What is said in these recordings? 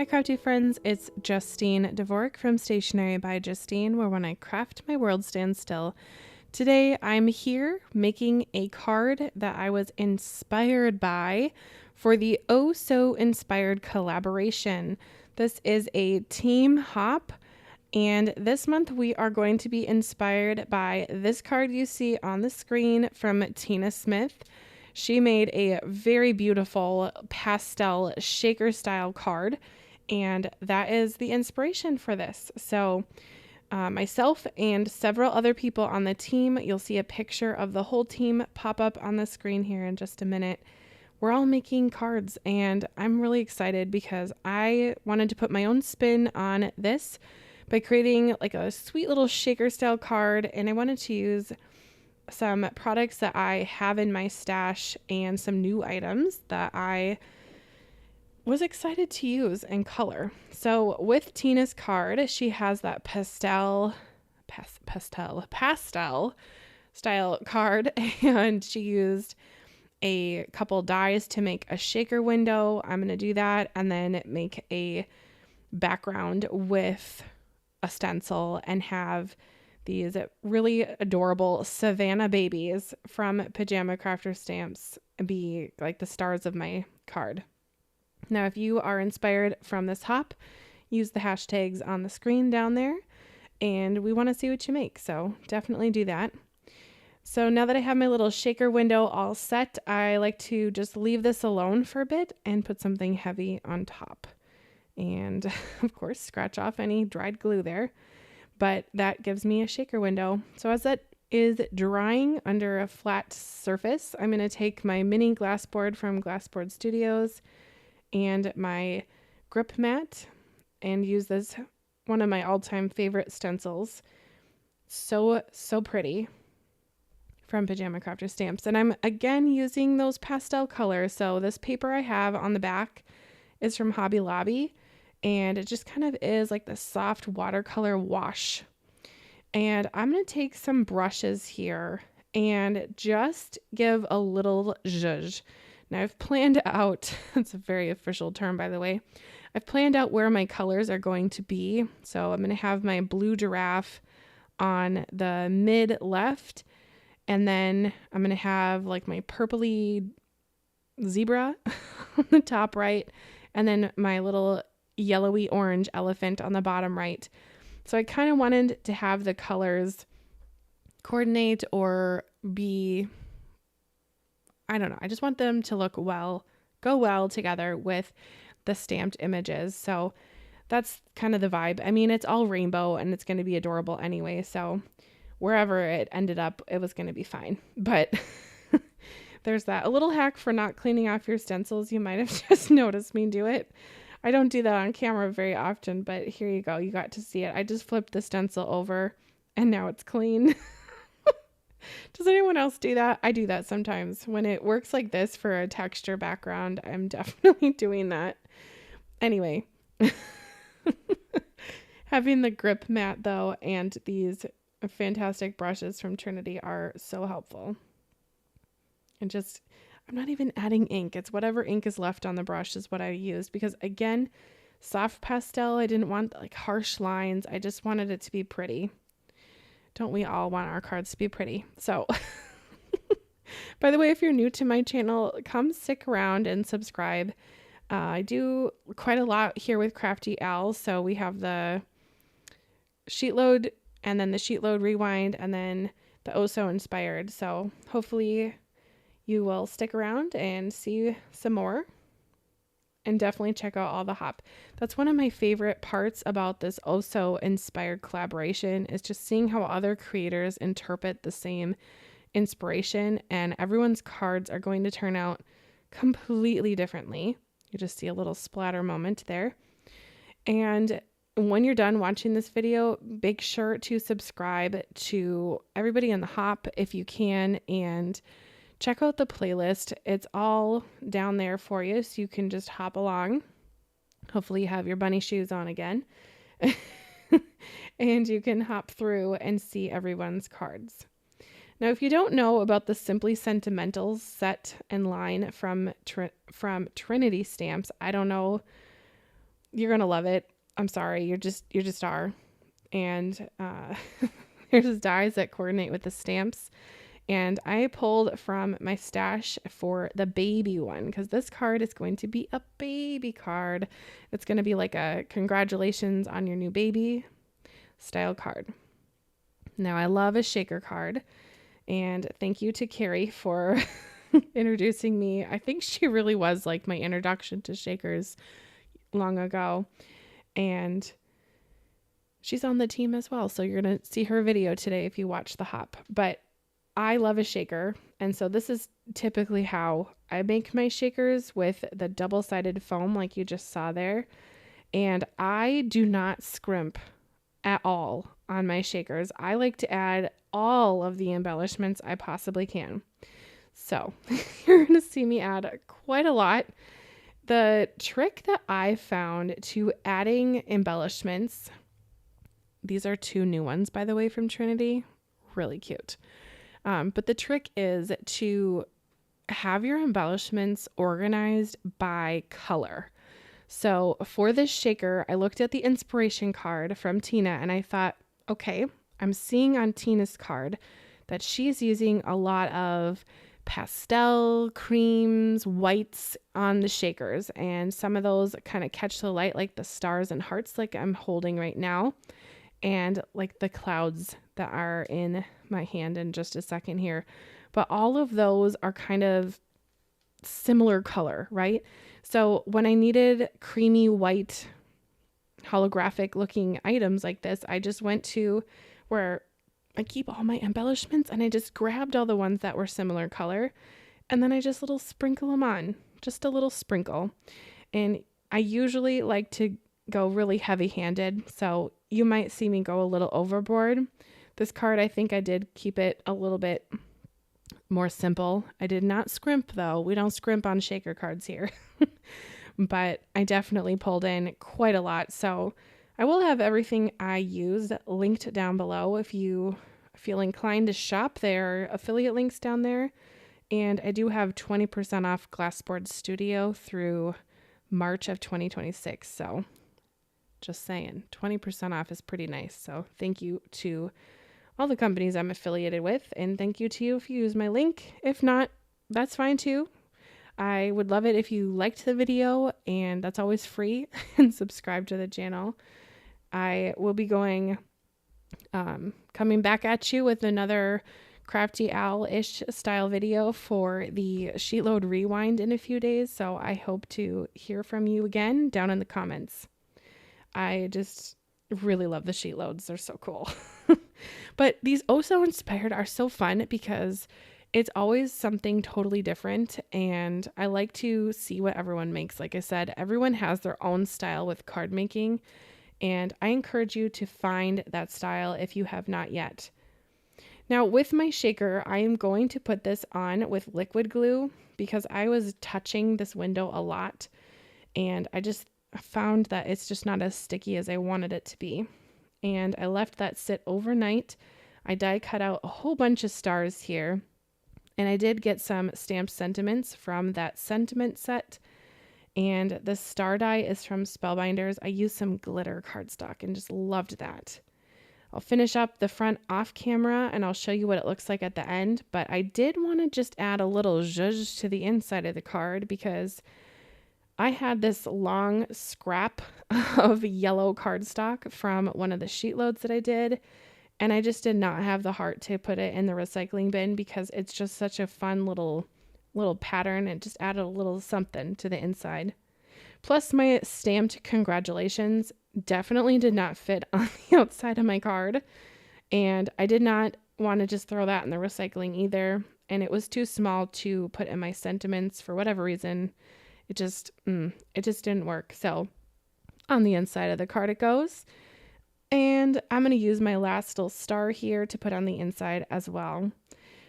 crafty friends, it's Justine Dvorak from Stationery by Justine, where when I craft, my world stands still. Today I'm here making a card that I was inspired by for the Oh So Inspired collaboration. This is a team hop, and this month we are going to be inspired by this card you see on the screen from Tina Smith. She made a very beautiful pastel shaker style card, and that is the inspiration for this. So myself and several other people on the team, you'll see a picture of the whole team pop up on the screen here in just a minute. We're all making cards, and I'm really excited because I wanted to put my own spin on this by creating like a sweet little shaker style card, and I wanted to use some products that I have in my stash and some new items that I was excited to use and color. So with Tina's card, she has that pastel style card, and she used a couple dies to make a shaker window. I'm going to do that and then make a background with a stencil and have these really adorable Savannah babies from Pajama Crafter Stamps be like the stars of my card. Now, if you are inspired from this hop, use the hashtags on the screen down there, and we want to see what you make. So definitely do that. So now that I have my little shaker window all set, I like to just leave this alone for a bit and put something heavy on top. And of course, scratch off any dried glue there. But that gives me a shaker window. So as that is drying under a flat surface, I'm going to take my mini glass board from Glassboard Studios and my grip mat and use this, one of my all-time favorite stencils. So pretty, from Pajama Crafter Stamps. And I'm again using those pastel colors. So this paper I have on the back is from Hobby Lobby, and it just kind of is like the soft watercolor wash. And I'm going to take some brushes here and just give a little zhuzh. Now I've planned out, it's a very official term by the way, I've planned out where my colors are going to be. So I'm going to have my blue giraffe on the mid left, and then I'm going to have like my purpley zebra on the top right, and then my little yellowy orange elephant on the bottom right. So I kind of wanted to have the colors coordinate or be, I don't know, I just want them to go well together with the stamped images. So that's kind of the vibe. I mean, it's all rainbow and it's going to be adorable anyway. So wherever it ended up, it was going to be fine. But there's that. A little hack for not cleaning off your stencils. You might have just noticed me do it. I don't do that on camera very often, but here you go. You got to see it. I just flipped the stencil over and now it's clean. Does anyone else do that? I do that sometimes. When it works like this for a texture background, I'm definitely doing that. Anyway, having the grip mat though and these fantastic brushes from Trinity are so helpful. And just, I'm not even adding ink. It's whatever ink is left on the brush is what I used, because again, soft pastel, I didn't want like harsh lines. I just wanted it to be pretty. Don't we all want our cards to be pretty? So by the way, if you're new to my channel, come stick around and subscribe. I do quite a lot here with Crafty Al. So we have the sheet load and then the sheet load rewind and then the Oh So Inspired. So hopefully you will stick around and see some more, and definitely check out all the hop. That's one of my favorite parts about this Oh So Inspired collaboration, is just seeing how other creators interpret the same inspiration, and everyone's cards are going to turn out completely differently. You just see a little splatter moment there. And when you're done watching this video, make sure to subscribe to everybody in the hop if you can, and check out the playlist. It's all down there for you, so you can just hop along. Hopefully you have your bunny shoes on again. And you can hop through and see everyone's cards. Now, if you don't know about the Simply Sentimental set and line from Trinity Stamps, I don't know You're going to love it. I'm sorry. You just are. And there's dies that coordinate with the stamps. And I pulled from my stash for the baby one because this card is going to be a baby card. It's going to be like a congratulations on your new baby style card. Now, I love a shaker card, and thank you to Carrie for introducing me. I think she really was like my introduction to shakers long ago, and she's on the team as well. So you're going to see her video today if you watch the hop. But I love a shaker, and so this is typically how I make my shakers with the double-sided foam like you just saw there. And I do not scrimp at all on my shakers. I like to add all of the embellishments I possibly can. So you're going to see me add quite a lot. The trick that I found to adding embellishments, these are 2 new ones, by the way, from Trinity. Really cute. But the trick is to have your embellishments organized by color. So for this shaker, I looked at the inspiration card from Tina and I thought, okay, I'm seeing on Tina's card that she's using a lot of pastel, creams, whites on the shakers. And some of those kind of catch the light like the stars and hearts like I'm holding right now. And like the clouds that are in my hand in just a second here. But all of those are kind of similar color, right? So when I needed creamy white holographic looking items like this, I just went to where I keep all my embellishments and I just grabbed all the ones that were similar color. And then I just little sprinkle them on, just a little sprinkle. And I usually like to go really heavy handed. So you might see me go a little overboard. This card, I think I did keep it a little bit more simple. I did not scrimp though. We don't scrimp on shaker cards here, but I definitely pulled in quite a lot. So I will have everything I used linked down below if you feel inclined to shop. There are affiliate links down there. And I do have 20% off Glassboard Studio through March of 2026. So just saying, 20% off is pretty nice. So thank you to all the companies I'm affiliated with. And thank you to you if you use my link. If not, that's fine too. I would love it if you liked the video, and that's always free, and subscribe to the channel. I will be coming back at you with another Crafty Owl-ish style video for the Sheetload Rewind in a few days. So I hope to hear from you again down in the comments. I just really love the sheet loads. They're so cool. But these Oh So Inspired are so fun because it's always something totally different. And I like to see what everyone makes. Like I said, everyone has their own style with card making. And I encourage you to find that style if you have not yet. Now with my shaker, I am going to put this on with liquid glue because I was touching this window a lot. And I just found that it's just not as sticky as I wanted it to be. And I left that sit overnight. I die cut out a whole bunch of stars here. And I did get some stamped sentiments from that sentiment set. And the star die is from Spellbinders. I used some glitter cardstock and just loved that. I'll finish up the front off camera and I'll show you what it looks like at the end. But I did want to just add a little zhuzh to the inside of the card because I had this long scrap of yellow cardstock from one of the sheet loads that I did, and I just did not have the heart to put it in the recycling bin because it's just such a fun little pattern. It just added a little something to the inside. Plus my stamped congratulations definitely did not fit on the outside of my card, and I did not want to just throw that in the recycling either, and it was too small to put in my sentiments for whatever reason. It just didn't work. So on the inside of the card it goes. And I'm going to use my last little star here to put on the inside as well.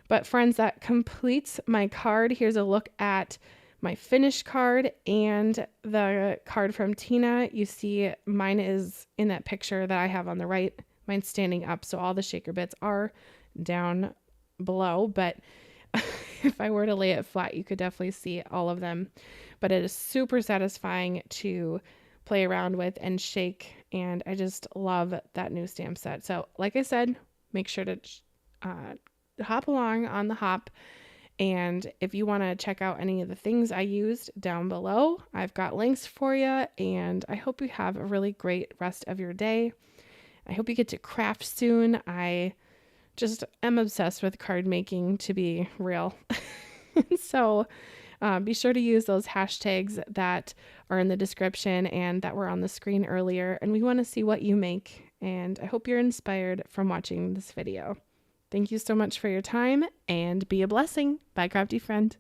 But friends, that completes my card. Here's a look at my finished card and the card from Tina. You see mine is in that picture that I have on the right. Mine's standing up. So all the shaker bits are down below. But if I were to lay it flat, you could definitely see all of them. But it is super satisfying to play around with and shake. And I just love that new stamp set. So like I said, make sure to hop along on the hop. And if you want to check out any of the things I used down below, I've got links for you. And I hope you have a really great rest of your day. I hope you get to craft soon. I just am obsessed with card making, to be real. So be sure to use those hashtags that are in the description and that were on the screen earlier. And we want to see what you make. And I hope you're inspired from watching this video. Thank you so much for your time, and be a blessing. Bye, crafty friend.